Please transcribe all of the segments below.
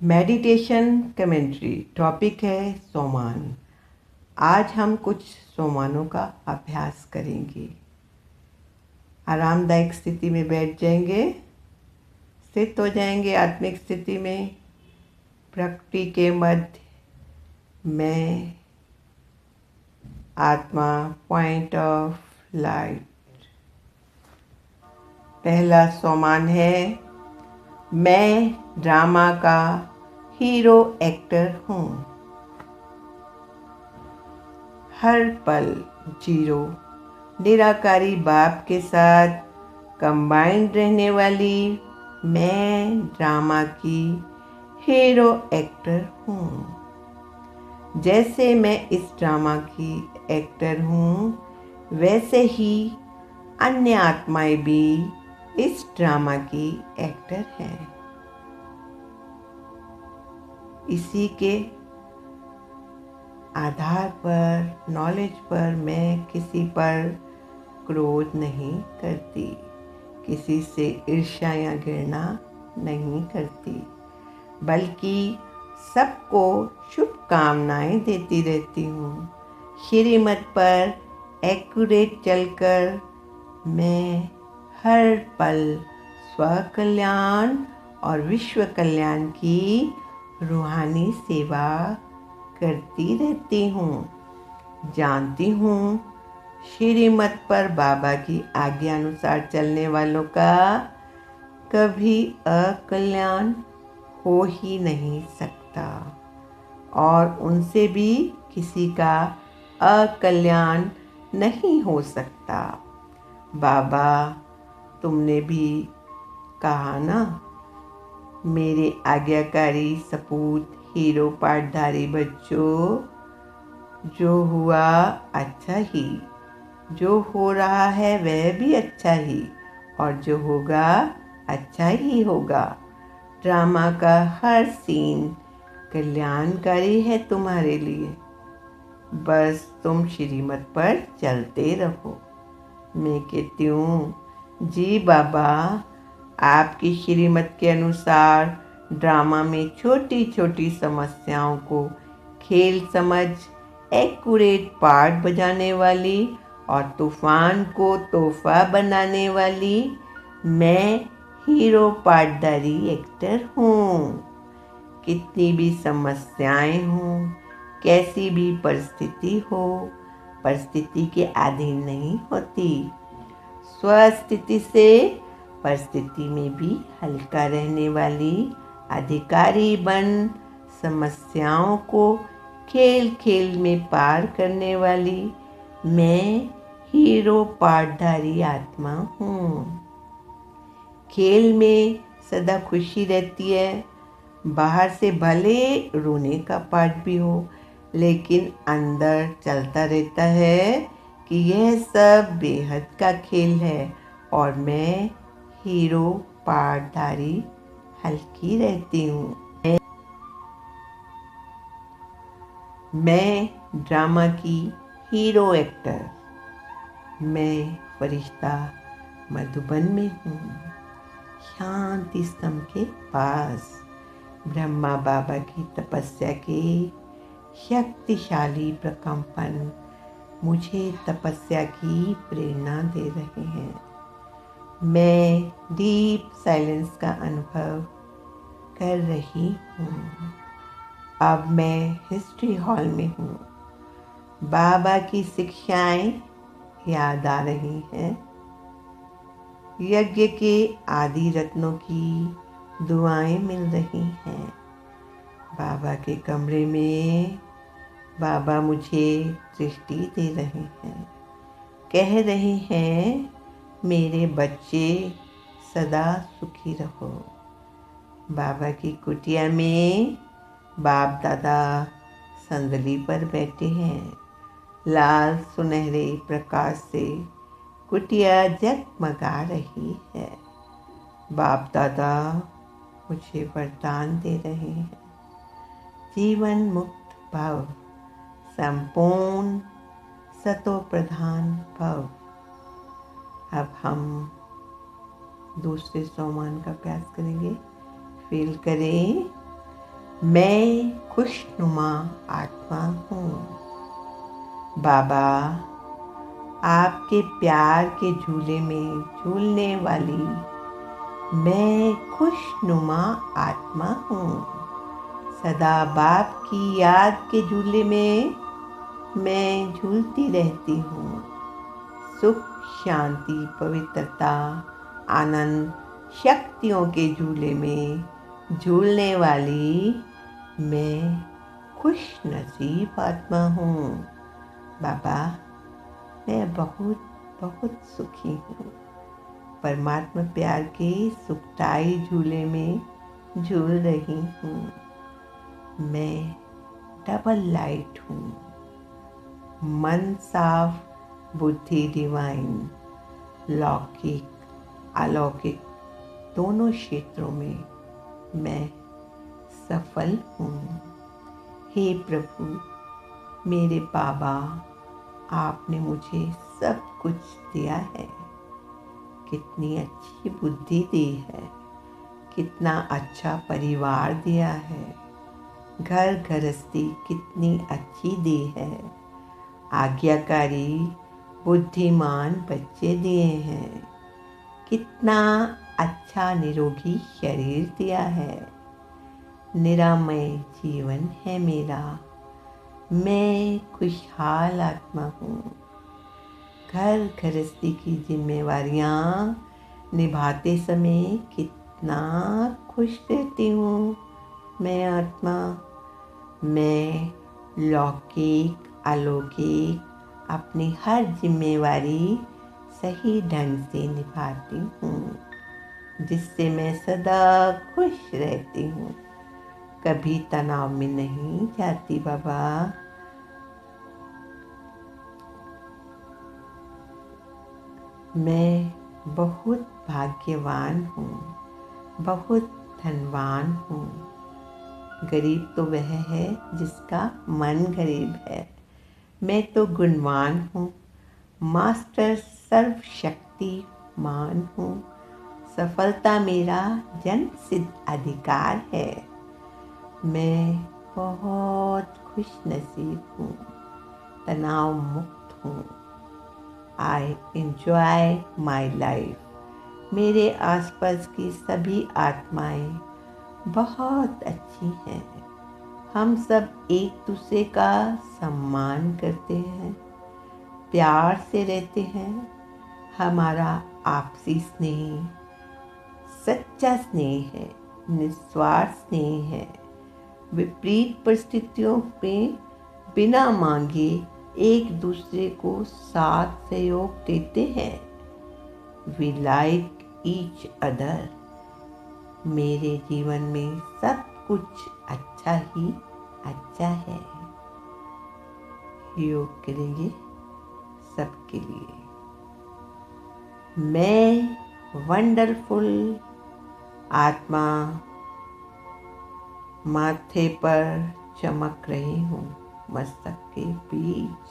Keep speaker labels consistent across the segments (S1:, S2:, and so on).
S1: Meditation commentary topic है सोमान। आज हम कुछ सोमानों का अभ्यास करेंगे। आरामदायक स्थिति में बैठ जाएंगे, स्थित हो जाएंगे आत्मिक स्थिति में। प्रकृति के मध्य मैं आत्मा, पॉइंट ऑफ लाइट। पहला सोमान है, मैं ड्रामा का हीरो एक्टर हूँ। हर पल जीरो निराकारी बाप के साथ कंबाइंड रहने वाली मैं ड्रामा की हीरो एक्टर हूँ। जैसे मैं इस ड्रामा की एक्टर हूँ, वैसे ही अन्य आत्माएं भी इस ड्रामा की एक्टर हैं। इसी के आधार पर, नॉलेज पर मैं किसी पर क्रोध नहीं करती, किसी से ईर्ष्या या घृणा नहीं करती, बल्कि सबको शुभकामनाएं देती रहती हूँ। श्रीमत पर एक्यूरेट चलकर मैं हर पल स्वकल्याण और विश्व कल्याण की रूहानी सेवा करती रहती हूँ। जानती हूँ श्रीमत पर बाबा की आज्ञा अनुसार चलने वालों का कभी अकल्याण हो ही नहीं सकता और उनसे भी किसी का अकल्याण नहीं हो सकता। बाबा, तुमने भी कहा ना, मेरे आज्ञाकारी सपूत हीरो पाठधारी बच्चों, जो हुआ अच्छा ही, जो हो रहा है वह भी अच्छा ही, और जो होगा अच्छा ही होगा। ड्रामा का हर सीन कल्याणकारी है तुम्हारे लिए। बस तुम श्रीमत पर चलते रहो। मैं कहती हूँ, जी बाबा, आपकी श्रीमत के अनुसार ड्रामा में छोटी छोटी समस्याओं को खेल समझ एक्यूरेट पार्ट बजाने वाली और तूफान को तोहफा बनाने वाली मैं हीरो पार्टधारी एक्टर हूँ। कितनी भी समस्याएं हों, कैसी भी परिस्थिति हो, परिस्थिति के अधीन नहीं होती। स्वस्थिति से परिस्थिति में भी हल्का रहने वाली अधिकारी बन समस्याओं को खेल खेल में पार करने वाली मैं हीरो पार्टधारी आत्मा हूँ। खेल में सदा खुशी रहती है। बाहर से भले रोने का पार्ट भी हो, लेकिन अंदर चलता रहता है कि यह सब बेहद का खेल है और मैं हीरो पार्टधारी हल्की रहती हूँ। मैं ड्रामा की हीरो एक्टर, मैं फरिश्ता मधुबन में हूँ, शांति स्तंभ के पास। ब्रह्मा बाबा की तपस्या के शक्तिशाली प्रकंपन मुझे तपस्या की प्रेरणा दे रहे हैं। मैं डीप साइलेंस का अनुभव कर रही हूँ। अब मैं हिस्ट्री हॉल में हूँ। बाबा की शिक्षाएं याद आ रही हैं। यज्ञ के आदि रत्नों की दुआएं मिल रही हैं। बाबा के कमरे में बाबा मुझे दृष्टि दे रहे हैं, कह रहे हैं, मेरे बच्चे सदा सुखी रहो। बाबा की कुटिया में बाप दादा संदली पर बैठे हैं। लाल सुनहरे प्रकाश से कुटिया जगमगा रही है। बाप दादा मुझे वरदान दे रहे हैं, जीवन मुक्त भव, संपूर्ण सतो प्रधान भव। अब हम दूसरे सोमान का अभ्यास करेंगे। फील करें मैं खुशनुमा आत्मा हूँ। बाबा, आपके प्यार के झूले में झूलने वाली मैं खुशनुमा आत्मा हूँ। सदा बाप की याद के झूले में मैं झूलती रहती हूँ। सुख, शांति, पवित्रता, आनंद, शक्तियों के झूले में झूलने वाली मैं खुश नसीब आत्मा हूँ। बाबा, मैं बहुत बहुत सुखी हूँ। परमात्मा प्यार के सुखदाई झूले में झूल रही हूँ। मैं डबल लाइट हूँ। मन साफ, बुद्धि डिवाइन, लौकिक अलौकिक दोनों क्षेत्रों में मैं सफल हूँ। हे प्रभु, मेरे बाबा, आपने मुझे सब कुछ दिया है। कितनी अच्छी बुद्धि दी है, कितना अच्छा परिवार दिया है, घर गृहस्थी कितनी अच्छी दी है, आज्ञाकारी बुद्धिमान बच्चे दिए हैं, कितना अच्छा निरोगी शरीर दिया है, निरामय जीवन है मेरा। मैं खुशहाल आत्मा हूँ। घर गृहस्थी की जिम्मेवारियाँ निभाते समय कितना खुश रहती हूँ मैं आत्मा। मैं लौकिक अलौकिक अपनी हर जिम्मेवारी सही ढंग से निभाती हूँ, जिससे मैं सदा खुश रहती हूँ। कभी तनाव में नहीं जाती बाबा। मैं बहुत भाग्यवान हूँ, बहुत धनवान हूँ। गरीब तो वह है जिसका मन गरीब है। मैं तो गुणवान हूँ, मास्टर सर्वशक्तिमान हूँ। सफलता मेरा जन्म सिद्ध अधिकार है। मैं बहुत खुश नसीब हूँ, तनाव मुक्त हूँ। I enjoy my life. मेरे आसपास की सभी आत्माएं बहुत अच्छी हैं। हम सब एक दूसरे का सम्मान करते हैं, प्यार से रहते हैं। हमारा आपसी स्नेह सच्चा स्नेह है, निस्वार्थ स्नेह है। विपरीत परिस्थितियों में बिना मांगे एक दूसरे को साथ सहयोग देते हैं। We like each other. मेरे जीवन में सब कुछ अच्छा ही अच्छा है। योग करेंगे सबके लिए। मैं वंडरफुल आत्मा माथे पर चमक रही हूँ, मस्तक के बीच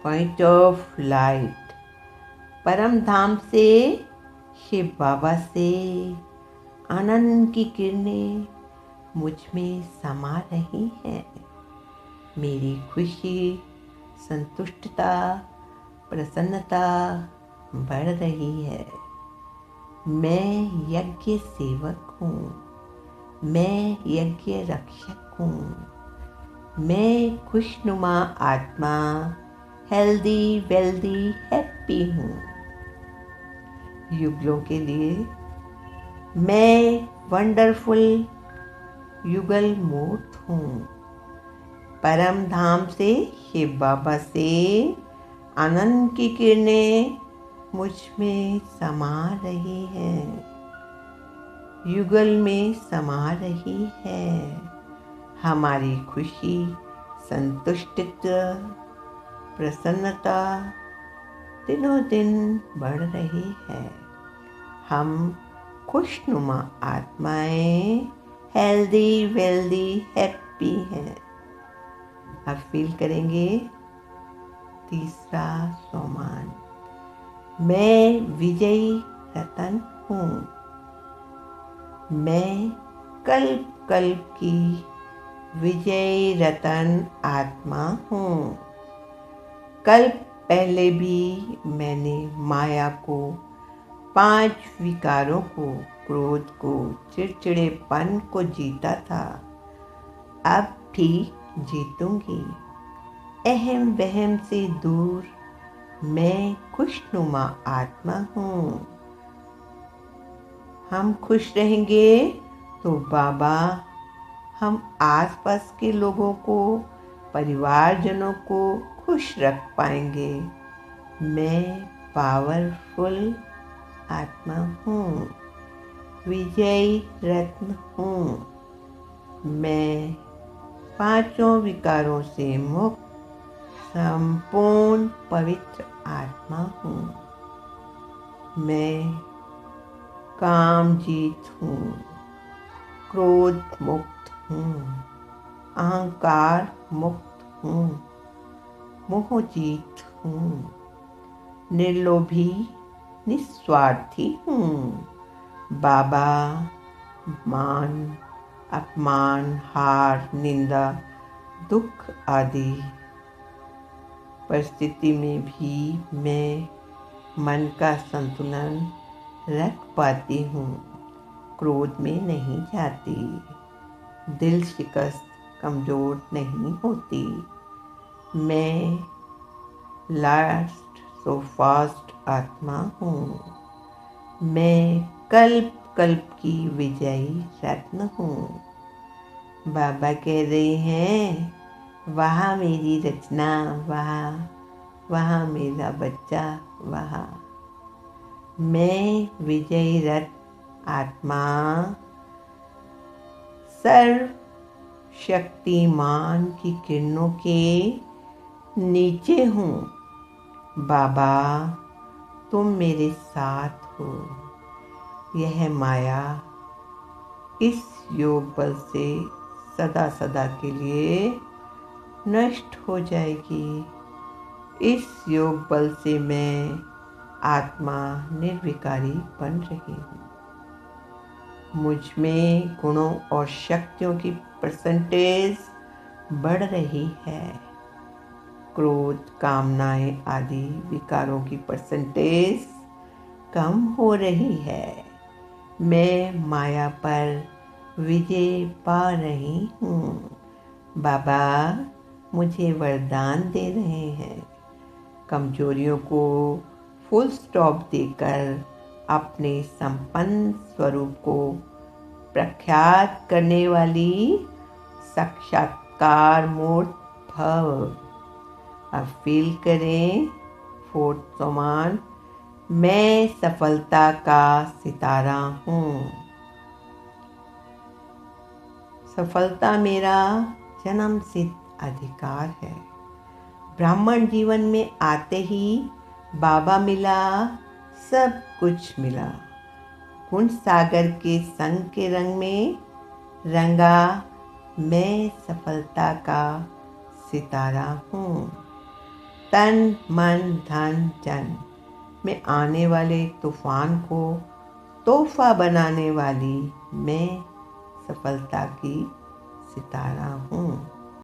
S1: पॉइंट ऑफ लाइट। परम धाम से, शिव बाबा से आनंद की किरणें मुझ में समा रही हैं। मेरी खुशी, संतुष्टता, प्रसन्नता बढ़ रही है। मैं यज्ञ सेवक हूँ, मैं यज्ञ रक्षक हूँ। मैं खुशनुमा आत्मा, हेल्दी वेल्दी हैप्पी हूँ। युगलों के लिए मैं वंडरफुल युगल मूर्त हूँ। परम धाम से, शिव बाबा से आनंद की किरणें मुझ में समा रही हैं, युगल में समा रही है। हमारी खुशी, संतुष्टिता, प्रसन्नता दिनों दिन बढ़ रही है। हम खुशनुमा आत्माएं हेल्दी वेल्दी हैप्पी हैं। अब फील करेंगे तीसरा सोमान। मैं विजयी रतन हूँ। मैं कल्प कल्प की विजयी रतन आत्मा हूँ। कल्प पहले भी मैंने माया को, 5 विकारों को, क्रोध को, चिड़चिड़ेपन को जीता था। अब ठीक जीतूंगी। अहम वहम से दूर मैं खुशनुमा आत्मा हूँ। हम खुश रहेंगे तो बाबा हम आसपास के लोगों को, परिवारजनों को खुश रख पाएंगे। मैं पावरफुल आत्मा हूँ, विजयी रत्न हूँ। मैं 5 विकारों से मुक्त संपूर्ण पवित्र आत्मा हूँ। मैं कामजीत हूँ, क्रोध मुक्त हूँ, अहंकार मुक्त हूँ, मोहजीत हूँ, निर्लोभी निस्वार्थी हूँ। बाबा मान, अपमान, हार, निंदा, दुख आदि परिस्थिति में भी मैं मन का संतुलन रख पाती हूँ। क्रोध में नहीं जाती, दिल शिकस्त कमजोर नहीं होती। मैं लास्ट सो फास्ट आत्मा हूँ। मैं कल्प कल्प की विजयी रत्न हूँ। बाबा कह रहे हैं, वहाँ मेरी रचना, वहाँ मेरा बच्चा, वहाँ मैं विजयी रत्न आत्मा सर्व शक्तिमान की किरणों के नीचे हूँ। बाबा तुम मेरे साथ हो। यह माया इस योग बल से सदा सदा के लिए नष्ट हो जाएगी। इस योग बल से मैं आत्मा निर्विकारी बन रही हूँ। मुझ में गुणों और शक्तियों की परसेंटेज बढ़ रही है। क्रोध, कामनाएं आदि विकारों की परसेंटेज कम हो रही है। मैं माया पर विजय पा रही हूँ। बाबा मुझे वरदान दे रहे हैं। कमजोरियों को फुल स्टॉप देकर अपने संपन्न स्वरूप को प्रख्यात करने वाली साक्षात्कार मूर्त भव। अब फील करें 4th सोमान, मैं सफलता का सितारा हूँ। सफलता मेरा जन्म सिद्ध अधिकार है। ब्राह्मण जीवन में आते ही बाबा मिला, सब कुछ मिला। गुण सागर के संग के रंग में रंगा मैं सफलता का सितारा हूँ। तन मन धन जन में आने वाले तूफान को तोहफा बनाने वाली मैं सफलता की सितारा हूँ।